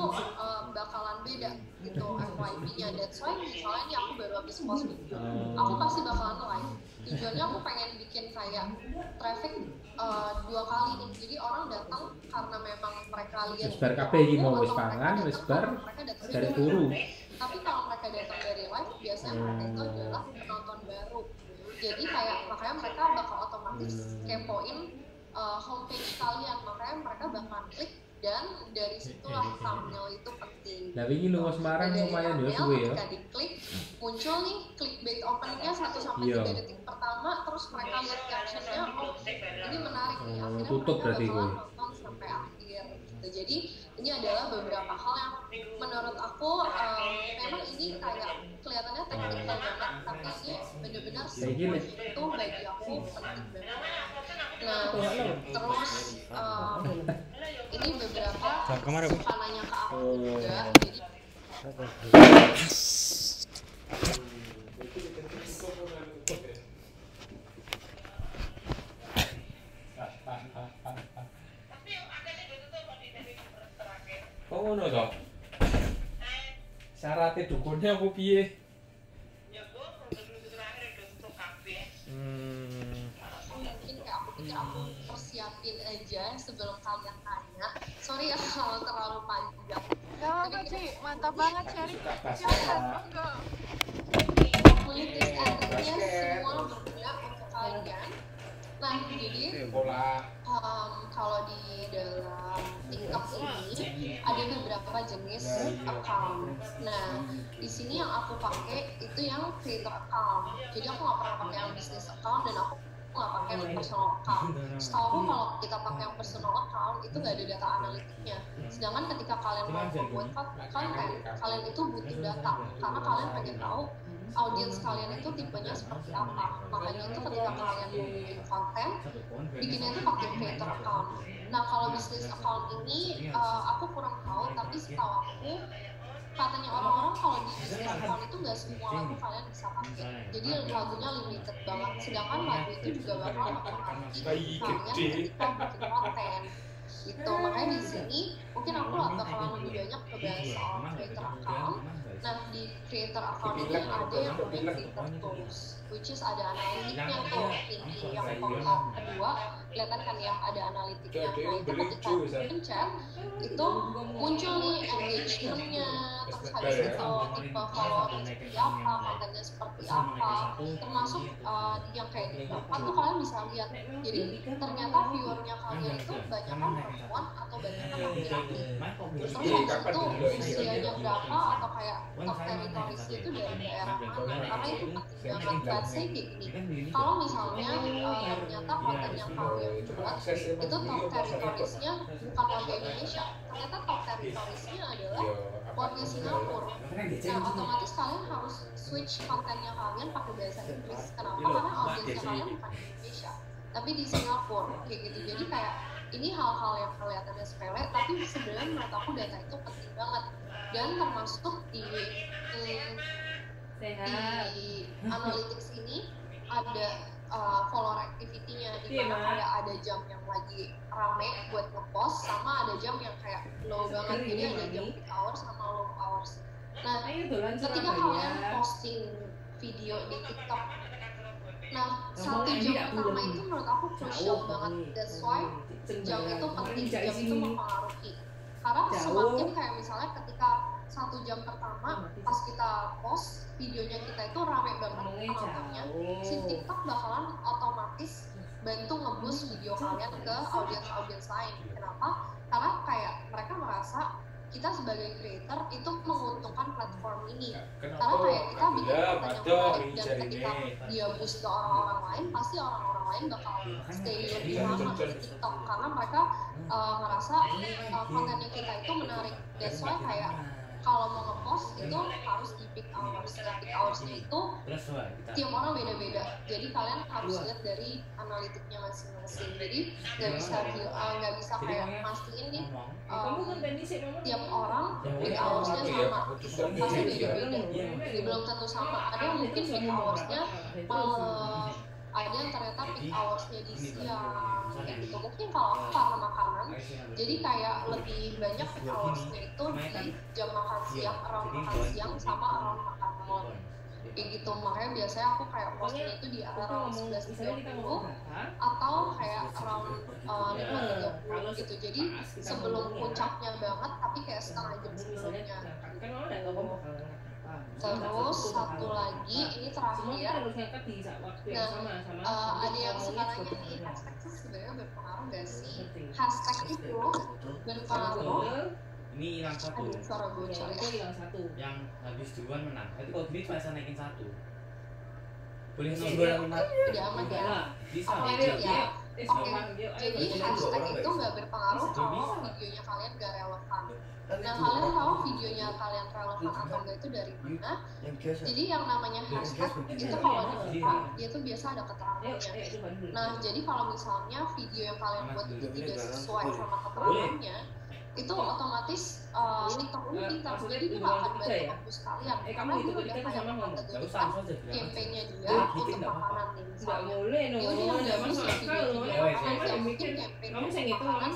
bakalan beda gitu FYP-nya. That's why misalnya ini aku baru habis post video, aku pasti bakalan live. Tujuannya aku pengen bikin kayak traffic 2 kali nih. Jadi orang datang karena memang mereka lihat Wis bar kabeh iki mau wis atau pangan, mereka wis datang bar karena mereka datang dari dari turu. tapi kalau mereka datang dari live biasanya mereka itu adalah penonton baru. Jadi kayak makanya mereka bakal otomatis kepoin homepage kalian, makanya mereka bakal klik dan dari situlah thumbnail itu penting. Lah wingi lu Semarang Dan dari lumayan ya thumbnail, suwe ya. ketika diklik muncul nih clickbait openingnya 1-3 Iya. detik pertama, terus mereka lihat captionnya, oh ini menarik nih, akhirnya tutup mereka berarti bakalan gue. nonton sampai akhir gitu. Jadi ini adalah beberapa hal yang menurut aku memang ini kayak kelihatannya teknikal banget, tapi ini benar-benar Kayak gini. semuanya itu bagi aku penting banget. Nah terus ini beberapa suka nanya ke aku juga, jadi Oh, Pokoknya aku piye? Mungkin kayak aku pikir aku persiapin aja sebelum kalian tanya. Sorry ya kalau terlalu panjang. Gak apa-apa Ci, mantap banget sharing. Pas Silakan, monggo. Hopefully this answer-nya semua berguna untuk kalian. Nah, jadi kalau di dalam TikTok ini ada beberapa jenis account. Nah, di sini yang aku pakai itu yang creator account. Jadi aku nggak pernah pakai yang business account dan aku nggak pakai yang personal account. Setahu aku kalau kita pakai yang personal account itu nggak ada data analitiknya. Sedangkan ketika kalian mau membuat konten, kalian itu butuh data karena kalian pengen tahu audiens kalian itu tipenya seperti apa. Makanya itu ketika kalian mau bikin konten, bikinnya itu pakai creator account. Nah kalau business account ini aku kurang tahu, tapi setahu aku katanya orang-orang kalau di business account itu nggak semua lagu kalian bisa pakai. Jadi lagunya limited banget. Sedangkan lagu itu juga bakal mempengaruhi kalian ketika bikin konten. Itu makanya di sini mungkin aku bakalan lebih banyak ngebahas soal creator account. Nah di creator account ini ada yang namanya creator tools, which is ada analitiknya tuh. Ini yang pokok kedua kelihatan kan ya ada analitiknya. Nah itu ketika pencet itu muncul nih engagementnya, terus habis itu tipe followernya seperti apa, kontennya seperti apa, termasuk yang kayak di depan tuh kalian bisa lihat. Jadi ternyata viewernya kalian itu banyak kan perempuan atau banyak kan laki-laki. Terus habis itu usianya berapa atau kayak top territoriesnya itu dari daerah mana, karena itu penting banget. Let's say kayak gini, kalau misalnya ternyata konten yang kalian buat itu top territoriesnya bukan warga Indonesia, ternyata top territoriesnya adalah warga Singapura. Nah otomatis kalian harus switch kontennya kalian pakai bahasa Inggris. Kenapa? Karena audiensnya kalian bukan di Indonesia tapi di Singapura kayak gitu. Jadi kayak ini hal-hal yang kelihatannya sepele tapi sebenarnya menurut aku data itu penting banget. Dan termasuk di analytics ini ada follower activity-nya, di mana kayak ada jam yang lagi rame buat ngepost sama ada jam yang kayak low banget. Jadi ada jam peak hours sama low hours. Nah ketika kalian posting video di TikTok, nah 1 jam pertama itu menurut aku crucial banget. That's why jam itu penting, jam itu mempengaruhi. Karena semakin kayak misalnya ketika 1 jam pertama pas kita post videonya kita itu rame banget penontonnya, si TikTok bakalan otomatis bantu nge-boost video kalian ke audiens lain. Kenapa? Karena kayak mereka merasa kita sebagai creator itu menguntungkan platform ini. Karena kayak kita bikin konten yang menarik dan ketika dia boost ke orang-orang lain, pasti orang-orang lain bakal stay lebih lama di TikTok karena mereka ngerasa kontennya kita itu menarik. That's why kayak kalau mau ngepost itu harus di peak hours. Dan peak hoursnya itu tiap orang beda-beda. Jadi kalian harus lihat dari analitiknya masing-masing. Jadi nggak bisa kayak mastiin nih tiap orang peak hoursnya sama. Pasti beda-beda. Belum tentu sama. Ada yang mungkin peak hoursnya malam, ada yang ternyata peak hoursnya di siang kayak gitu. Mungkin kalau aku karena makanan jadi kayak lebih banyak peak hoursnya itu di jam makan siang, around makan siang sama around makan malam kayak gitu. Makanya biasanya aku kayak postnya itu di around 11.30 atau kayak around 5.30 gitu. Jadi sebelum puncaknya banget tapi kayak setengah jam sebelumnya. Terus satu lagi ini terakhir. Nah, ada yang suka nanya nih, hashtag itu sebenarnya berpengaruh nggak sih? Hashtag itu berpengaruh. Ini hilang 1. Aduh, suara bocor ya. Yang habis duluan menang. Tapi kalau gini cuma bisa naikin 1. Boleh nunggu menang. Udah aman ya. Bisa. Ya. Oke, jadi hashtag itu nggak berpengaruh kalau videonya kalian nggak relevan. Nah, kalian tahu videonya kalian relevan atau enggak itu dari mana? Jadi yang namanya hashtag itu kalau dibuka, dia tuh biasa ada keterangannya. Nah, jadi kalau misalnya video yang kalian buat itu tidak sesuai sama keterangannya, itu otomatis TikTok ini pintar, jadi dia nggak akan bantu fokus kalian karena dia udah kayak mengkategorikan campaign-nya dia untuk makanan nih misalnya. Dia udah yang dia boost ya video-video makanan, yang mungkin campaign untuk makanan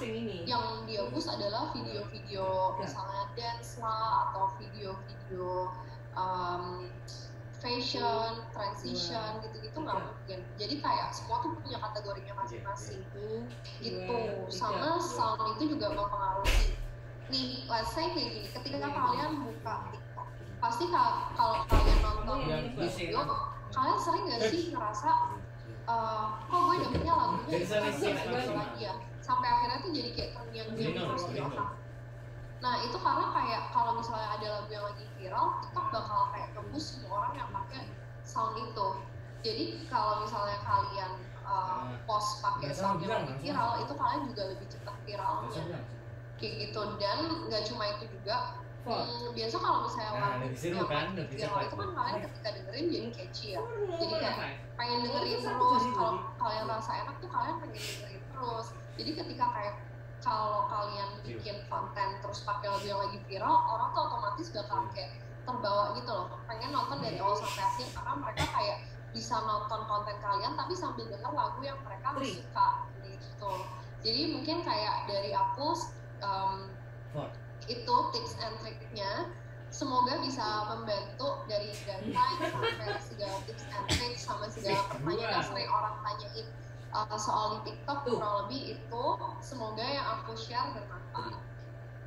yang dia boost adalah video-video misalnya dance lah atau video-video um, fashion, transition gitu-gitu nggak mungkin. Jadi kayak semua tuh punya kategorinya masing-masing gitu. Sama sound itu juga mempengaruhi. Nih, let's say kayak gini, ketika kalian buka TikTok, pasti kalau kalian nonton video, kalian sering nggak sih ngerasa kok gue dapetnya lagunya itu lagi ya, sampai akhirnya tuh jadi kayak terngiang-ngiang terus di otak. Nah itu karena kayak kalau misalnya ada lagu yang lagi viral, TikTok bakal kayak nge-push semua orang yang pakai sound itu. Jadi kalau misalnya kalian post pakai sound yang lagi viral, itu kalian juga lebih cepat viralnya. Kayak gitu. Dan nggak cuma itu juga, biasa kalau misalnya lagu yang lagi viral itu kan kalian ketika dengerin jadi catchy ya. Jadi kayak pengen dengerin terus. Kalau kalian rasa enak tuh kalian pengen dengerin terus. Jadi ketika kayak kalau kalian bikin konten terus pakai lagu yang lagi viral, orang tuh otomatis bakal kayak terbawa gitu loh, pengen nonton dari awal sampai akhir karena mereka kayak bisa nonton konten kalian tapi sambil denger lagu yang mereka suka gitu. Jadi mungkin kayak dari aku itu tips and triknya, semoga bisa membantu dari guideline sampai segala tips and tricks sama segala pertanyaan yang sering orang tanyain soal di TikTok. Kurang lebih itu semoga yang aku share bermanfaat.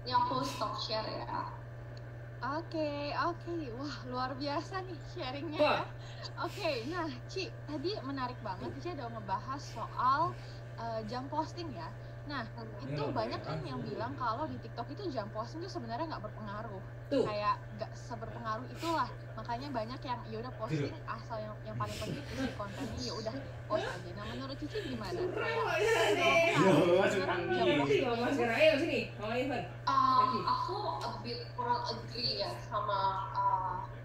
Ini aku stop share ya. Oke, wah luar biasa nih sharingnya ya. Oke, nah Ci, tadi menarik banget, Ci ada ngebahas soal jam posting ya. Nah, itu banyak kan yang bilang kalau di TikTok itu jam posting itu sebenarnya nggak berpengaruh. Kayak nggak seberpengaruh itulah. Makanya banyak yang ya udah posting asal yang paling penting isi kontennya ya udah post aja. Nah, menurut Cici gimana? Aku a bit kurang agree ya sama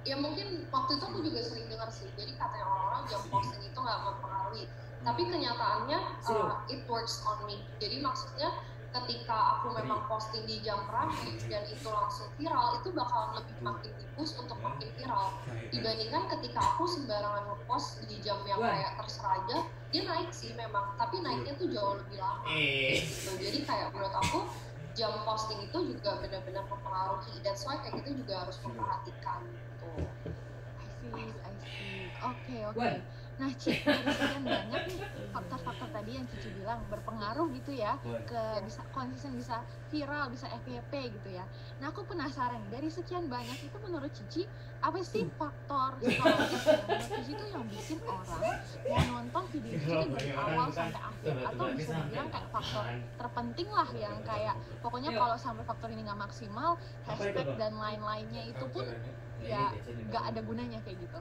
ya mungkin waktu itu aku juga sering dengar sih. Jadi katanya orang-orang jam posting itu nggak mempengaruhi. Tapi kenyataannya it works on me. Jadi maksudnya ketika aku memang posting di jam rame dan itu langsung viral, itu bakalan lebih makin di-push untuk makin viral dibandingkan ketika aku sembarangan nge-post di jam yang kayak terserah aja. Dia naik sih memang, tapi naiknya tuh jauh lebih lama gitu. Jadi kayak menurut aku jam posting itu juga benar-benar mempengaruhi, dan soalnya kayak gitu juga harus memperhatikan gitu. I see. Oke. Nah, Ci, dari sekian banyak nih faktor-faktor tadi yang Cici bilang berpengaruh gitu ya, ke bisa konsisten, bisa viral, bisa FYP gitu ya. Nah, aku penasaran dari sekian banyak itu menurut Cici apa sih faktor psikologis yang menurut Cici itu yang bikin orang mau nonton video Cici dari awal sampai akhir, atau bisa dibilang kayak faktor terpenting lah yang kayak pokoknya kalau sampai faktor ini nggak maksimal, hashtag dan lain-lainnya itu pun ya nggak ada gunanya kayak gitu.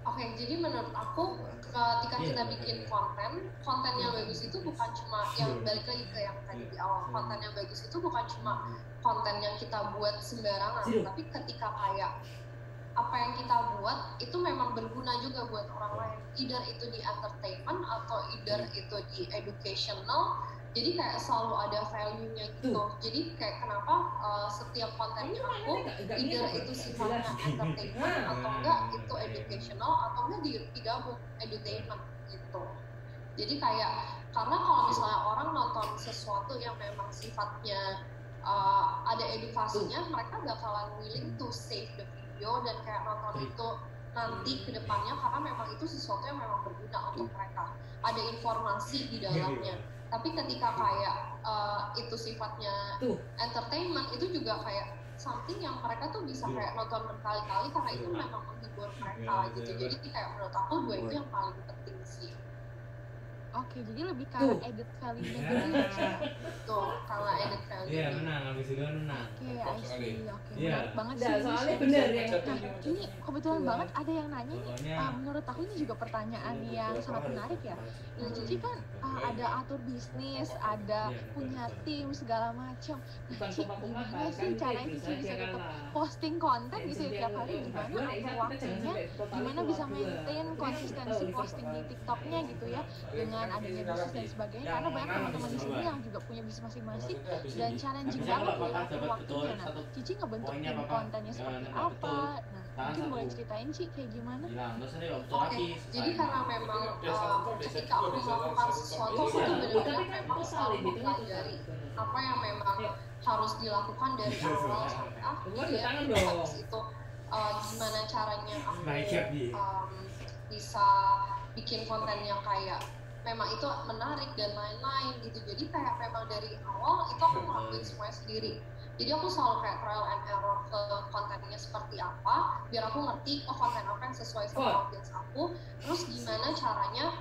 Oke, jadi menurut aku ketika kita bikin konten yang bagus itu bukan cuma yang balik lagi ke yang tadi di awal, konten yang bagus itu bukan cuma konten yang kita buat sembarangan, tapi ketika kayak apa yang kita buat itu memang berguna juga buat orang lain, either itu di entertainment atau either itu di educational. Jadi kayak selalu ada value-nya gitu. Jadi kayak kenapa setiap kontennya aku either itu sifatnya entertainment atau enggak itu educational atau enggak digabung edutainment gitu. Jadi kayak karena kalau misalnya orang nonton sesuatu yang memang sifatnya ada edukasinya, mereka bakalan willing to save the video dan kayak nonton itu nanti ke depannya karena memang itu sesuatu yang memang berguna untuk mereka. Ada informasi di dalamnya. Tapi ketika kayak itu sifatnya entertainment, itu juga kayak something yang mereka tuh bisa kayak nonton berkali-kali karena itu memang menghibur mereka gitu. Jadi kayak menurut aku dua itu yang paling penting sih. Oke, jadi lebih karena edit value-nya gitu ya. Tuh, karena edit value. Iya, menang, habis itu menang. Oke, I see. Oke, menarik banget sih. Soalnya bener ya. Nah, ini kebetulan banget ada yang nanya nih, menurut aku ini juga pertanyaan yang sangat menarik ya. Nah, Cici kan ada atur bisnis, ada punya tim segala macam. Nah, Cici, gimana sih caranya Cici bisa tetap posting konten gitu ya tiap hari? Gimana atur waktunya? Gimana bisa maintain konsistensi posting di TikToknya gitu ya? Dengan adanya bisnis dan sebagainya, karena banyak teman-teman di sini yang juga punya bisnis masing-masing dan challenging banget ya atur waktunya. Nah, Cici ngebentuk tim kontennya seperti apa? Nah, mungkin boleh ceritain Ci kayak gimana? Oke, jadi karena memang ketika aku melakukan sesuatu, aku tuh benar-benar memang selalu mempelajari apa yang memang harus dilakukan dari awal sampai akhir ya. Habis itu gimana caranya aku Naik bisa bikin konten yang kayak memang itu menarik dan lain-lain gitu. Jadi kayak memang dari awal itu aku ngelakuin semuanya sendiri. Jadi aku selalu kayak trial and error ke kontennya seperti apa, biar aku ngerti konten apa yang sesuai sama audience aku. Terus gimana caranya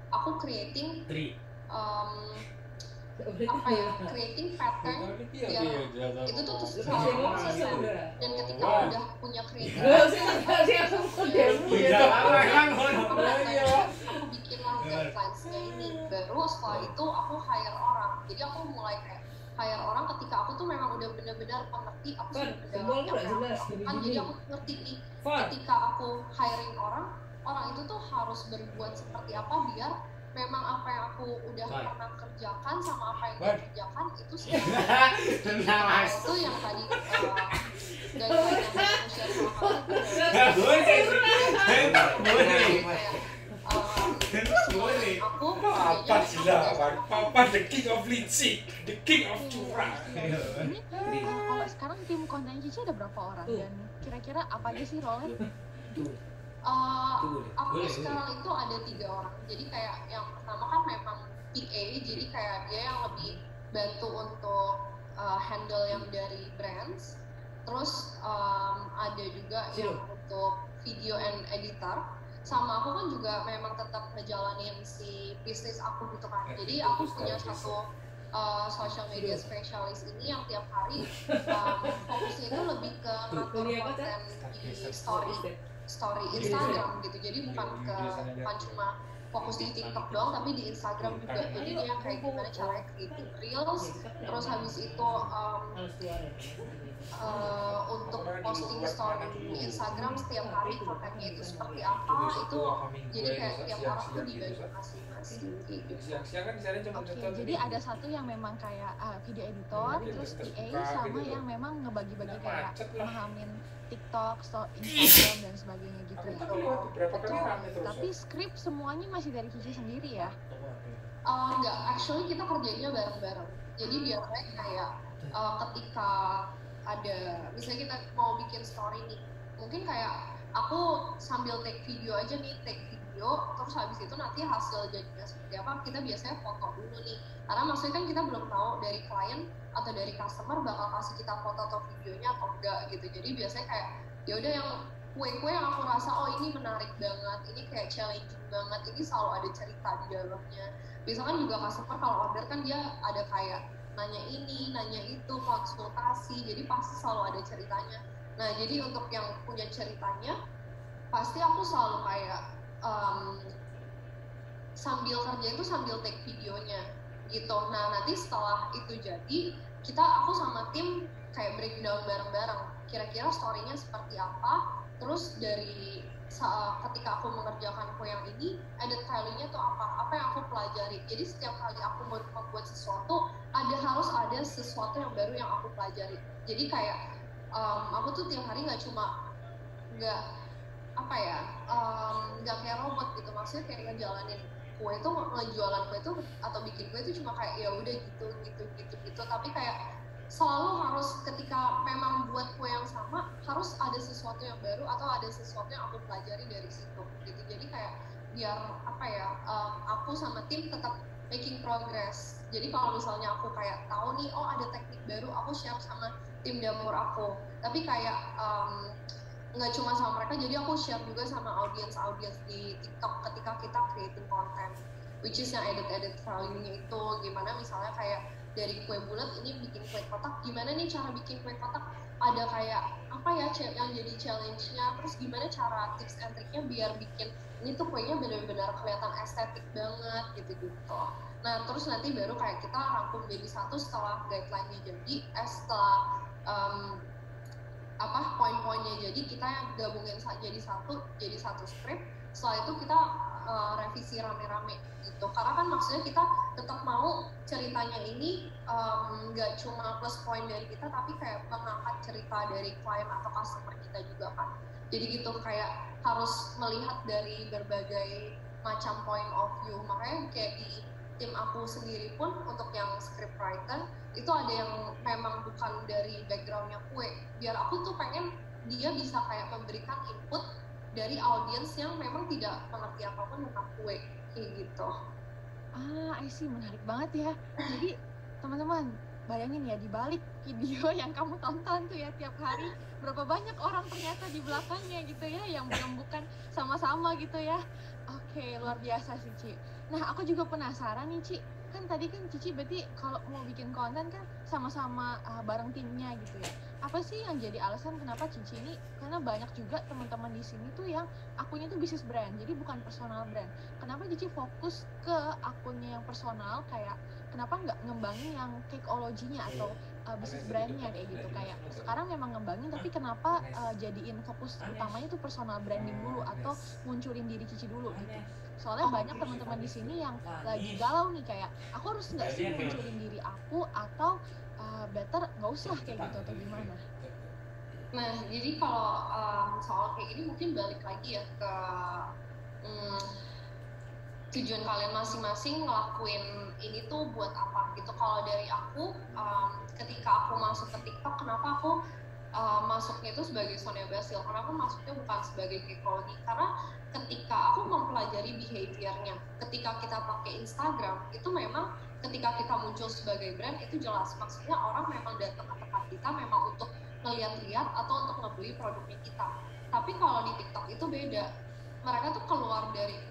aku creating creating pattern biar itu tuh selalu konsisten. Dan ketika udah punya creating aku bikinlah guidelines-nya ini. Baru setelah itu aku hire orang. Jadi aku mulai kayak hire orang ketika aku tuh memang udah benar-benar mengerti aku sudah lakukan. Jadi aku ngerti nih ketika aku hiring orang itu tuh harus berbuat seperti apa biar memang apa yang aku udah pernah kerjakan sama apa yang dia kerjakan itu sih. Itu yang tadi guideline yang aku share sama kalian. Aku Papa the king of licik, the king of curang. Ini kalau sekarang tim konten Cici ada berapa orang dan kira-kira apa aja sih role-nya? Aku sekarang itu ada 3 orang. Jadi kayak yang pertama kan memang PA, jadi kayak dia yang lebih bantu untuk handle yang dari brands. Terus ada juga yang untuk video and editor. Sama aku kan juga memang tetap ngejalanin si bisnis aku gitu kan. Jadi aku punya satu social media specialist ini yang tiap hari fokusnya itu lebih ke ngatur konten di story Instagram gitu. Jadi bukan cuma fokus di TikTok doang, tapi di Instagram juga. Jadi dia kayak gimana caranya creating reels, terus habis itu untuk posting story di Instagram setiap hari kontennya itu seperti apa, itu jadi kayak tiap orang tuh dibagi masing-masing gitu. Oke, jadi ada satu yang memang kayak video editor, terus PA, sama yang memang ngebagi-bagi kayak memahamin TikTok, Instagram dan sebagainya gitu ya. Tapi skrip semuanya masih dari Cici sendiri ya? Enggak, actually kita kerjanya bareng-bareng. Jadi biasanya kayak ketika ada, misalnya kita mau bikin story nih, mungkin kayak aku sambil take video aja nih, terus habis itu nanti hasil jadinya seperti apa, kita biasanya foto dulu nih. Karena maksudnya kan kita belum tahu dari klien atau dari customer bakal kasih kita foto atau videonya atau enggak gitu. Jadi biasanya kayak ya udah yang kue-kue yang aku rasa oh ini menarik banget, ini kayak challenging banget, ini selalu ada cerita di dalamnya. Biasanya kan juga customer kalau order kan dia ada kayak nanya ini, nanya itu, konsultasi, jadi pasti selalu ada ceritanya. Nah jadi untuk yang punya ceritanya pasti aku selalu kayak sambil kerja itu sambil take videonya gitu. Nah nanti setelah itu jadi aku sama tim kayak breakdown bareng-bareng kira-kira story-nya seperti apa, terus dari ketika aku mengerjakan yang ini edit value-nya tuh apa yang aku pelajari. Jadi setiap kali aku membuat sesuatu harus ada sesuatu yang baru yang aku pelajari. Jadi kayak aku tuh tiap hari nggak kayak robot gitu, maksudnya kayak ngejalanin kue itu, ngejualan kue itu atau bikin kue itu cuma kayak ya udah gitu, tapi kayak selalu harus ketika memang buat kue yang sama harus ada sesuatu yang baru atau ada sesuatu yang aku pelajari dari situ gitu. Jadi kayak biar aku sama tim tetap making progress. Jadi kalau misalnya aku kayak tahu nih ada teknik baru, aku share sama tim dapur aku, tapi kayak nggak cuma sama mereka, jadi aku share juga sama audience di TikTok ketika kita creating content, which is yang edit value-nya itu gimana. Misalnya kayak dari kue bulat ini bikin kue kotak, gimana nih cara bikin kue kotak, ada kayak yang jadi challenge-nya, terus gimana cara tips and triknya biar bikin ini tuh kuenya benar-benar kelihatan estetik banget gitu. Nah terus nanti baru kayak kita rangkum jadi satu setelah guideline-nya jadi, setelah poin-poinnya jadi, kita gabungin jadi satu script. Setelah itu kita revisi rame-rame gitu, karena kan maksudnya kita tetap mau ceritanya ini nggak cuma plus point dari kita, tapi kayak mengangkat cerita dari klien atau customer kita juga kan. Jadi gitu, kayak harus melihat dari berbagai macam point of view. Makanya kayak di tim aku sendiri pun untuk yang script writer itu ada yang memang bukan dari backgroundnya kue, biar aku tuh pengen dia bisa kayak memberikan input dari audiens yang memang tidak mengerti apapun tentang kue kayak gitu. I see, menarik banget ya. Jadi teman-teman bayangin ya, di balik video yang kamu tonton tuh ya tiap hari, berapa banyak orang ternyata di belakangnya gitu ya yang menyembuhkan sama-sama gitu ya. Oke, luar biasa sih Ci. Nah aku juga penasaran nih Ci, kan tadi kan Cici berarti kalau mau bikin konten kan sama-sama bareng timnya gitu ya. Apa sih yang jadi alasan kenapa Cici ini, karena banyak juga teman-teman di sini tuh yang akunnya tuh bisnis brand, jadi bukan personal brand. Kenapa Cici fokus ke akunnya yang personal, kayak kenapa nggak ngembangin yang Cakeology-nya atau bisnis brandnya kayak gitu. Kayak sekarang memang ngembangin, tapi kenapa jadiin fokus utamanya tuh personal branding dulu atau munculin diri Cici dulu gitu. Soalnya banyak teman-teman di sini yang lagi galau nih, kayak aku harus nggak sih munculin diri aku atau better nggak usah kayak gitu atau gimana? Nah, jadi kalau soal kayak gini mungkin balik lagi ya ke tujuan kalian masing-masing ngelakuin ini tuh buat apa gitu. Kalau dari aku, ketika aku masuk ke TikTok, kenapa aku masuknya itu sebagai Sonia Basil? Kenapa masuknya bukan sebagai Cakeology? Karena ketika aku mempelajari behaviornya, ketika kita pakai Instagram, itu memang ketika kita muncul sebagai brand itu jelas, maksudnya orang memang datang ke tempat kita memang untuk ngeliat-liat atau untuk ngebeli produknya kita. Tapi kalau di TikTok itu beda, mereka tuh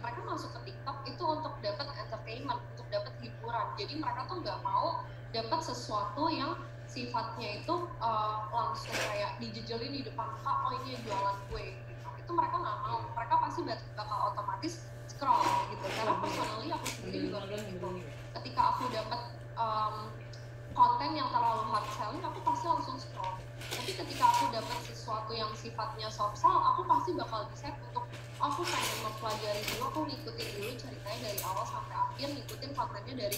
mereka masuk ke TikTok itu untuk dapat entertainment, untuk dapat hiburan. Jadi mereka tuh nggak mau dapat sesuatu yang sifatnya itu langsung kayak dijejelin di depan muka, oh ini jualan kue gitu. Itu mereka nggak mau, mereka pasti bakal otomatis scroll gitu. Karena personally aku sendiri juga gitu. Ketika aku dapat konten yang terlalu hard selling, aku pasti langsung scroll. Tapi ketika aku dapat sesuatu yang sifatnya soft sell, aku pasti bakal decide untuk aku pengen mempelajari dulu, aku ngikutin dulu ceritanya dari awal sampai akhir, ngikutin kontennya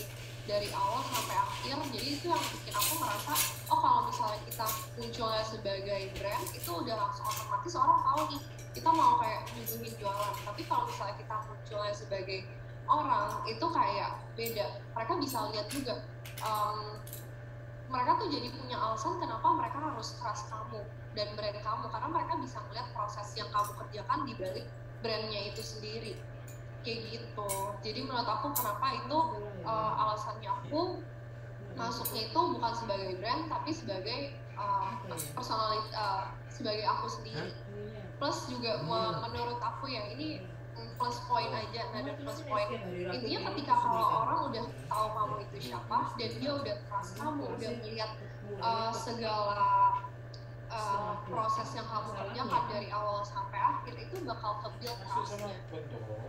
dari awal sampai akhir. Jadi itu yang bikin aku merasa, oh kalau misalnya kita munculnya sebagai brand, itu udah langsung otomatis orang tahu nih kita mau kayak nyuguhin jualan. Tapi kalau misalnya kita munculnya sebagai orang, itu kayak beda. Mereka bisa lihat juga, mereka tuh jadi punya alasan kenapa mereka harus trust kamu dan brand kamu, karena mereka bisa melihat proses yang kamu kerjakan di balik brandnya itu sendiri kayak gitu. Jadi menurut aku kenapa itu alasannya aku masuknya itu bukan sebagai brand tapi sebagai sebagai aku sendiri. Plus juga menurut aku ya ini plus point aja, ada plus point. Intinya ketika kalau orang udah tahu kamu itu siapa dan dia udah trust kamu, udah melihat segala proses yang kamu kerjakan dari awal sampai akhir, itu bakal ke-build trust-nya.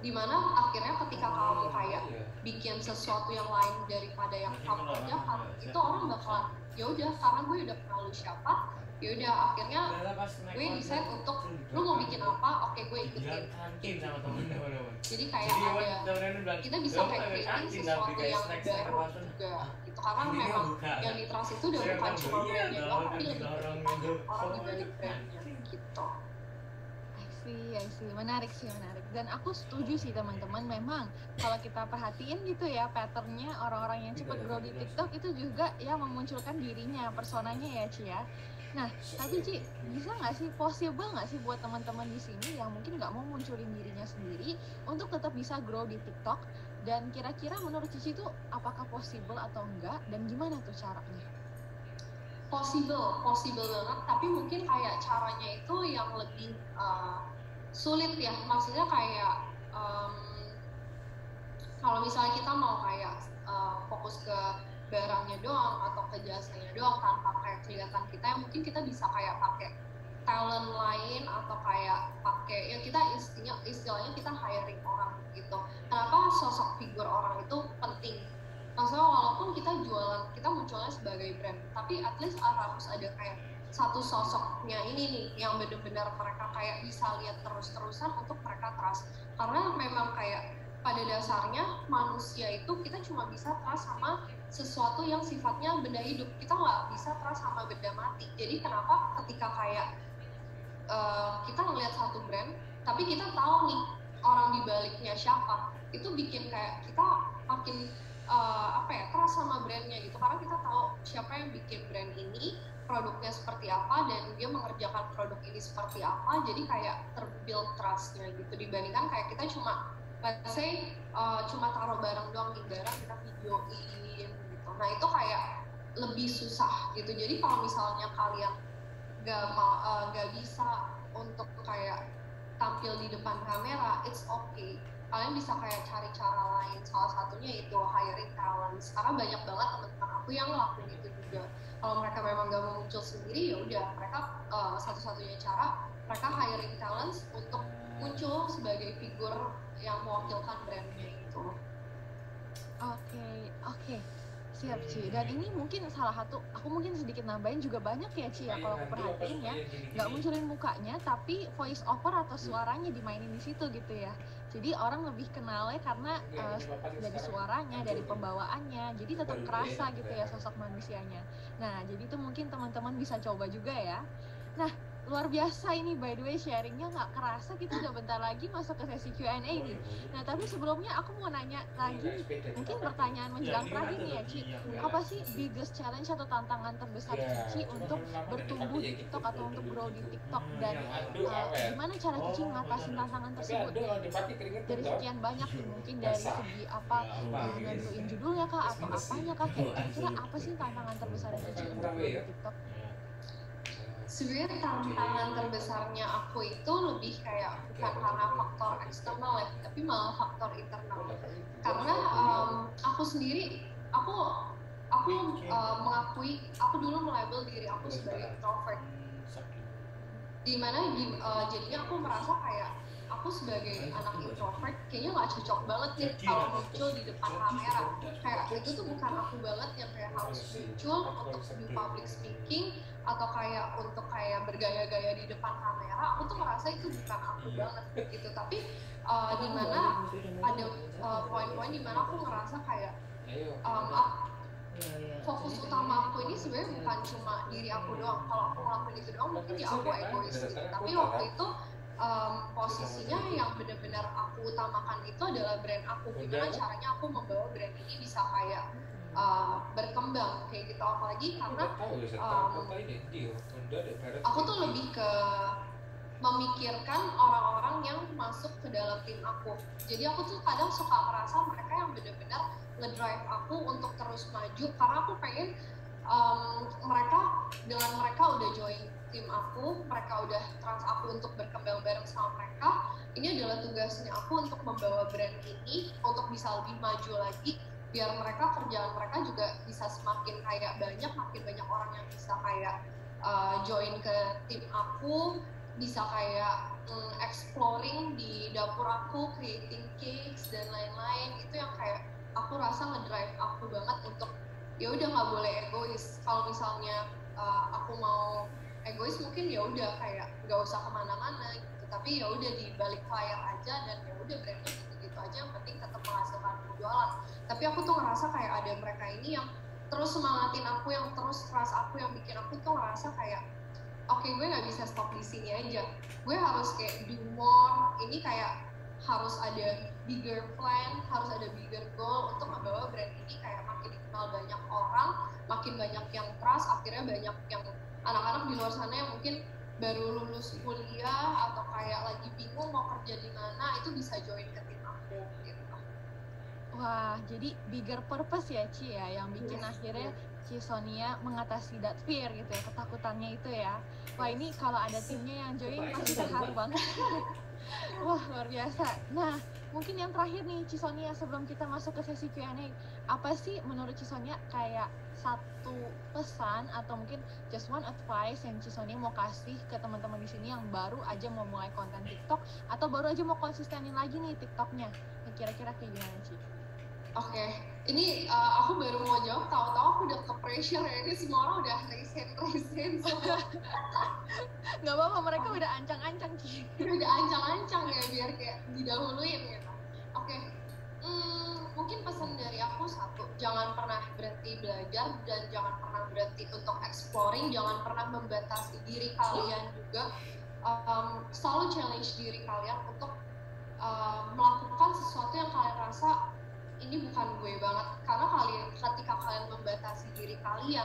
Dimana akhirnya ketika kamu kayak bikin sesuatu yang lain daripada yang kamu kerjakan, itu orang bakalan ya udah, karena gue udah kenal lu siapa, ya udah akhirnya gue decide untuk lu mau bikin apa, oke gue ikutin. Jadi kayak ada, kita bisa kayak creating sesuatu yang baru juga gitu, karena memang yang di trust itu udah bukan cuma brandnya doang, tapi lebih kepada orang di balik brandnya gitu. I see, menarik. Dan aku setuju sih teman-teman, memang kalau kita perhatiin gitu ya patternnya orang-orang yang cepat grow di TikTok itu juga ya memunculkan dirinya, personanya ya Ci ya. Nah, tapi Ci, bisa nggak sih, possible nggak sih buat teman-teman di sini yang mungkin nggak mau munculin dirinya sendiri untuk tetap bisa grow di TikTok? Dan kira-kira menurut Cici itu apakah possible atau enggak? Dan gimana tuh caranya? Possible banget, tapi mungkin kayak caranya itu yang lebih sulit ya. Maksudnya kayak kalau misalnya kita mau kayak fokus ke barangnya doang atau ke jasanya doang tanpa kayak kelihatan kita, yang mungkin kita bisa kayak pakai talent lain atau kayak pakai ya kita istilahnya kita hiring orang gitu. Kenapa sosok figur orang itu penting? Maksudnya walaupun kita jualan, kita munculnya sebagai brand, tapi at least harus ada kayak satu sosoknya ini nih yang benar-benar mereka kayak bisa lihat terus-terusan untuk mereka trust. Karena memang kayak pada dasarnya manusia itu kita cuma bisa trust sama sesuatu yang sifatnya benda hidup, kita nggak bisa trust sama benda mati. Jadi kenapa ketika kayak kita ngelihat satu brand, tapi kita tahu nih orang di baliknya siapa, itu bikin kayak kita makin trust sama brandnya gitu, karena kita tahu siapa yang bikin brand ini, produknya seperti apa dan dia mengerjakan produk ini seperti apa, jadi kayak terbuild trust-nya gitu, dibandingkan kayak kita cuma let's say cuma taruh barang doang, nih barang kita videoin gitu. Nah itu kayak lebih susah gitu. Jadi kalau misalnya kalian gak bisa untuk kayak tampil di depan kamera, it's okay. Kalian bisa kayak cari cara lain. Salah satunya itu hiring talents. Karena banyak banget teman-teman aku yang ngelakuin itu juga. Kalau mereka memang gak mau muncul sendiri, ya udah mereka satu-satunya cara mereka hiring talents untuk muncul sebagai figur yang mewakilkan brandnya itu. Oke. Siap Ci, dan ini mungkin salah satu, aku mungkin sedikit nambahin juga banyak ya Ci ya, kalau aku perhatiin ya, nggak munculin mukanya tapi voice over atau suaranya dimainin di situ gitu ya. Jadi orang lebih kenalnya karena dari suaranya, dari pembawaannya, jadi tetap kerasa gitu ya sosok manusianya. Nah jadi itu mungkin teman-teman bisa coba juga ya. Nah luar biasa ini, by the way sharingnya nggak kerasa kita udah bentar lagi masuk ke sesi Q&A nih. Nah tapi sebelumnya aku mau nanya lagi, mungkin pertanyaan menjelang terakhir nih ya Ci, apa sih biggest challenge atau tantangan terbesar Cici untuk bertumbuh di TikTok atau untuk grow di TikTok, dan gimana cara Cici mengatasi tantangan tersebut dari sekian banyak nih, mungkin dari segi apa nentuin judulnya kah atau apanya kah, kira-kira apa sih tantangan terbesar Cici untuk grow di TikTok? Sebenarnya tantangan terbesarnya aku itu lebih kayak bukan karena faktor eksternal ya, tapi malah faktor internal. Karena aku sendiri, aku mengakui, aku dulu melabel diri aku sebagai introvert. Dimana jadinya aku merasa kayak aku sebagai anak introvert kayaknya nggak cocok banget nih kalau muncul di depan kamera. Kayak itu tuh bukan aku banget yang kayak harus muncul untuk do public speaking atau kayak untuk kayak bergaya-gaya di depan kamera. Aku tuh merasa itu bukan aku banget gitu. Tapi dimana ada poin-poin dimana aku merasa kayak fokus utama aku ini sebenarnya bukan cuma diri aku doang. Kalau aku ngelakuin itu doang mungkin ya aku egois gitu. Tapi waktu itu posisinya yang benar-benar aku utamakan itu adalah brand aku. Gimana caranya aku membawa brand ini bisa kayak berkembang kayak gitu. Apalagi karena aku tuh lebih ke memikirkan orang-orang yang masuk ke dalam tim aku. Jadi aku tuh kadang suka merasa mereka yang benar-benar ngedrive aku untuk terus maju, karena aku pengen mereka udah join tim aku, mereka udah trust aku untuk berkembang bareng sama mereka. Ini adalah tugasnya aku untuk membawa brand ini untuk bisa lebih maju lagi, biar mereka kerjaan mereka juga bisa semakin kayak makin banyak orang yang bisa kayak join ke tim aku, bisa kayak exploring di dapur aku, creating cakes dan lain-lain. Itu yang kayak aku rasa ngedrive aku banget untuk ya udah nggak boleh egois. Kalau misalnya aku mau egois mungkin ya udah kayak nggak usah kemana-mana gitu, tapi ya udah di balik layar aja dan ya udah brandnya gitu-gitu aja, yang penting tetap menghasilkan penjualan. Tapi aku tuh ngerasa kayak ada mereka ini yang terus semangatin aku, yang terus trust aku, yang bikin aku tuh ngerasa kayak oke, gue nggak bisa stop di sini aja, gue harus kayak do more. Ini kayak harus ada bigger plan, harus ada bigger goal untuk membawa brand ini kayak makin dikenal banyak orang, makin banyak yang trust, akhirnya banyak yang anak-anak di luar sana yang mungkin baru lulus kuliah atau kayak lagi bingung mau kerja di mana, itu bisa join ke tim aku gitu. Wah, jadi bigger purpose ya Ci ya, yang bikin akhirnya Ci Sonia mengatasi that fear gitu ya, ketakutannya itu ya. Wah ini kalau ada timnya yang join pasti terharu banget. Wah luar biasa. Nah mungkin yang terakhir nih Ci Sonia, sebelum kita masuk ke sesi Q&A, apa sih menurut Ci Sonia kayak satu pesan atau mungkin just one advice yang Ci Sonia mau kasih ke teman-teman di sini yang baru aja mau mulai konten TikTok atau baru aja mau konsistenin lagi nih TikToknya? Kira-kira kayak gimana Ci? Oke, ini aku baru mau jawab, tahu-tahu aku udah ke pressure ya, ini semua orang udah raise hand semua. Nggak apa-apa, mereka udah ancang-ancang Ci. Udah ancang-ancang ya, biar kayak didahuluin gitu. Oke, mungkin pesan dari aku satu, jangan pernah berhenti belajar dan jangan pernah berhenti untuk exploring, jangan pernah membatasi diri kalian juga. Selalu challenge diri kalian untuk melakukan sesuatu yang kalian rasa ini bukan gue banget, karena ketika kalian membatasi diri kalian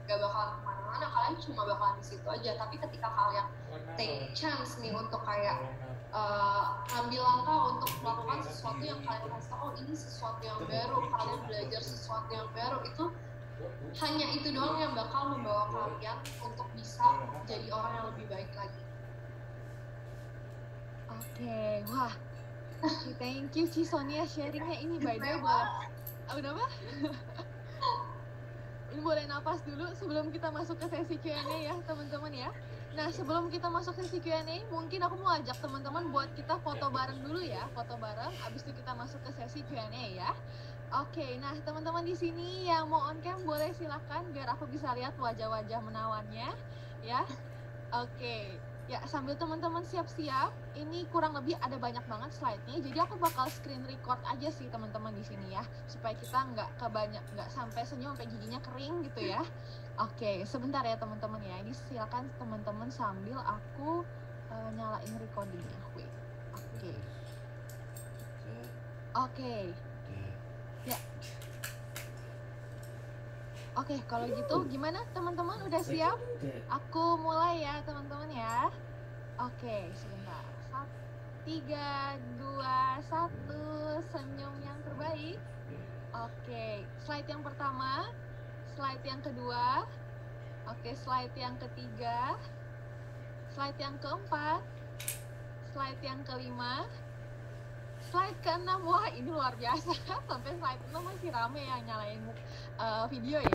gak bakalan kemana-mana. mana kalian cuma bakalan di situ aja. Tapi ketika kalian take chance nih untuk kayak ambil langkah untuk melakukan sesuatu yang kalian rasa oh ini sesuatu yang baru, kalian belajar sesuatu yang baru, itu hanya itu doang yang bakal membawa kalian untuk bisa jadi orang yang lebih baik lagi. Oke, wah, thank you Ci Sonia sharingnya ini. By the way, udah apa? Ini boleh napas dulu sebelum kita masuk ke sesi Q&A ya teman-teman ya. Nah sebelum kita masuk sesi Q&A, mungkin aku mau ajak teman-teman buat kita foto bareng dulu ya, foto bareng. Abis itu kita masuk ke sesi Q&A ya. Oke, nah teman-teman di sini yang mau on cam boleh silakan biar aku bisa lihat wajah-wajah menawannya ya. Oke. Ya, sambil teman-teman siap-siap, ini kurang lebih ada banyak banget slide-nya. Jadi aku bakal screen record aja sih teman-teman di sini ya, supaya kita nggak sampai senyum sampai giginya kering gitu ya. Oke, sebentar ya teman-teman ya. Ini silakan teman-teman sambil aku nyalain recordingnya. Wait. Oke. Oke. Ya. Oke, kalau gitu gimana teman-teman udah siap? Aku mulai ya teman-teman ya. Oke, sebentar. 3, 2, 1, senyum yang terbaik. Oke, slide yang pertama, slide yang kedua, oke, slide yang ketiga, slide yang keempat, slide yang kelima, slide ke-6. Wah ini luar biasa, sampai slide 6 masih rame yang nyalain video ya.